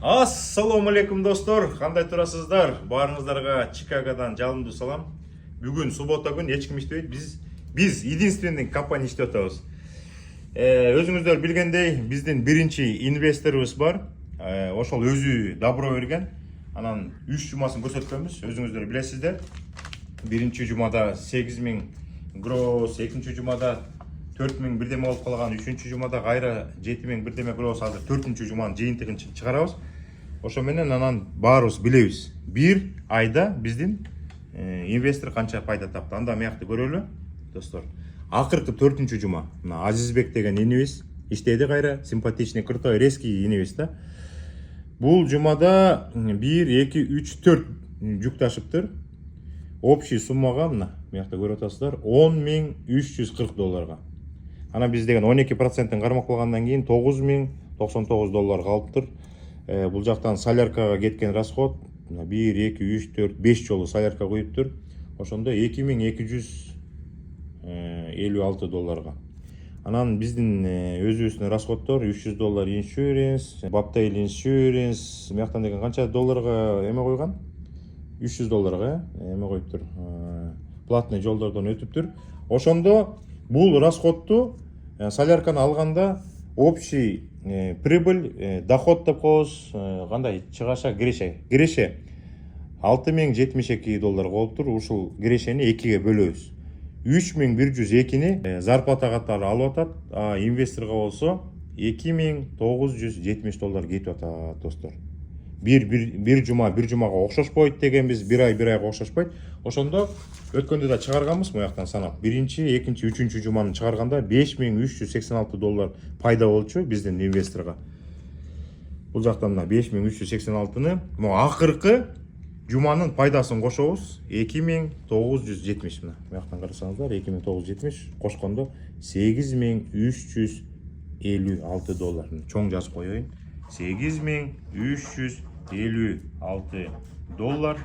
Ассаламу алейкум достор, кандай турасыздар? Баарыңыздарга Чикагодан жалындуу салам. Бүгүн суббота күн, эч ким иштебейт. Биз единственный компания иштеп атабыз. Өзүңүздөр билгендей, биздин биринчи инвесторубуз бар. Ошол өзү добро берген. Анан 3 жумасын көрсөткөнбүз. Өзүңүздөр билесиздер. Биринчи жумада 8000 гроз, экинчи жумада 4000 бирдеме болуп калган, үчүнчү жумада кайра 7000 бирдеме гроз, азыр 4-чү жуманын жыйынтыгын чыгарабыз. Ошо менен анан баарыбыз билебиз. Бир айда биздин инвестор канча пайда тапты. Анда мыякты көрөлү, достор. Акыркы 4-чү жума мына Азизбек деген инибиз иштеди кайра, симпатичный, крутой, резкий инибиз да. Бул жумада 1, 2, 3, 4 жүк ташыптыр. Общий суммага мына мыякта көрүп атасыздар, $10,340. Ана биз деген 12%-ын кармап калгандан кийин $9099 калыптыр. Бул жактан соляркага кеткен расход 1, 2, 3, 4, 5 жолу солярка коюптур. Ошондо $2256. Анан биздин өзүбүздүн расходдор $300 insurance, Bobtail insurance, мыяктан деген канча долларга эме койгон? $300 эме коюптур. Платный жолдордон өтүптүр. Ошондо бул расходту солярканы алганда общий прибыль, доход деп коебуз, кандай чыгаша, киреше $6072 болуптур. Ушул кирешени 2ге бөлөбүз. 3102-ни зарплата катары алып атат, а инвесторго болсо $2970 кетип атат, достор. Bir жумага окшошпойт дегенбиз, bir айга окшошпойт. Ошондо өткөндө да чыгарганбыз мыяктан санап. Биринчи, экинчи, үчүнчү жуманы чыгарганда $5386 пайда болчу биздин инвесторго. Бул жактан мына 5386-ны, могу акыркы жуманын пайдасын кошобуз, 2970 мына. Мыяктан карасаңыздар, 2970 кошкондо $8356. Чоң жазып коеюн. $8356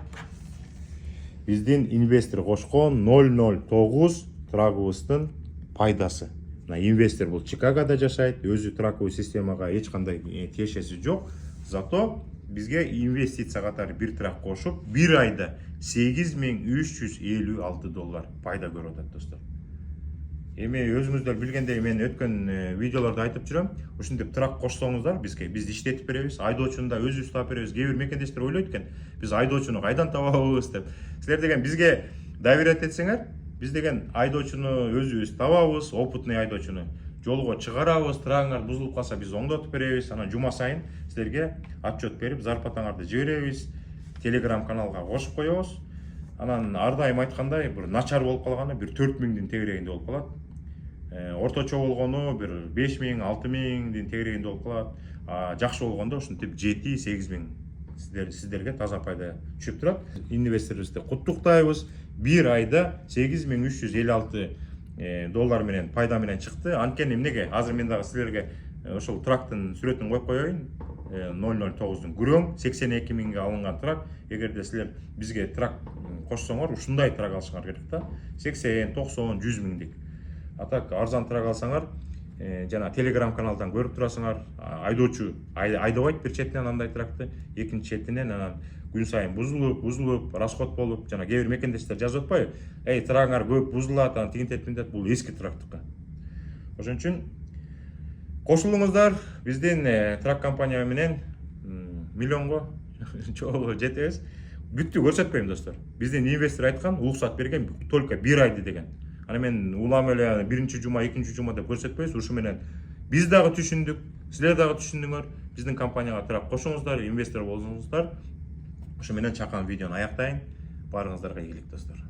биздин инвестор кошкон 009 трагыбыздын пайдасы. Мына инвестор бул Чикагода жашайт, өзү траковый системага эч кандай тиешеси жок. Зато бизге инвестиция катары бир трак кошуп, бир айда $8356 пайда көрүп атат, достор. Эми өзүңүздөр билгендей, мен өткөн видеолордо айтып жүрөм. Ушинтип трак кошсоңуздар бизге, биз иштетип беребиз, айдоочуну да өзүбүз таап беребиз. Кээ бир мекендештер ойлойт экен, биз айдоочуну кайдан табабыз деп. Силер деген бизге доверять этсеңер, биз деген айдоочуну өзүбүз табабыз, опытный айдоочуну жолго чыгарабыз, трагыңар бузулуп калса биз оңдотуп беребиз. Анан жума сайын силерге отчет берип, зарплатаңарды жиберебиз, Telegram каналга кошуп коебуз. Анан ар дайым айткандай, бир начар болуп калганы бир 4000-дин тегерегинде болуп калат. Орточо болгону бир 5000, 6000-дин тегерегинде болуп калат. Жакшы болгондо ушинтип 7-8000 сиздерге таза пайда түшүп турат. Инвесторубузду куттуктайбыз. Бир айда $8356 менен пайда менен чыкты. Анткени эмнеге? Азыр мен дагы силерге ошол трактын сүрөтүн коюп коеюн. 009-дун күрөң 82.000-ге алынган трак. Эгерде силер бизге трак кошсоңор, ушундай трак алышыңар керек да. 80, 90, 100 миңдик. А так арзан трак алсаңар, жана Telegram каналдан көрүп турасыңар. Айдоочу айдабайт бир четинен андай тракты, экинчи четинен анан күн сайын бузулуп, расход болуп, жана кээ бир мекендештер жазып атпайбы? Трагыңар көп бузулат, анан тигинтет, бул эски трактыкка. Ошон үчүн кошулуңуздар, биздин трак компания менен миллионго чогуу жетебиз. Бүттү көрсөтпөйм, достор. Биздин инвестор айткан, уруксат берген только бир айды деген. Ана мен улам эле биринчи жума, экинчи жума деп көрсөтпөйбүз. Ушу менен биз дагы түшүндүк, силер дагы түшүндүңөр. Биздин компанияга трак кошуңуздар, инвестор болуңуздар. Ушу менен чакан видеону аяктайын. Баарыңыздарга ийгилик, достор.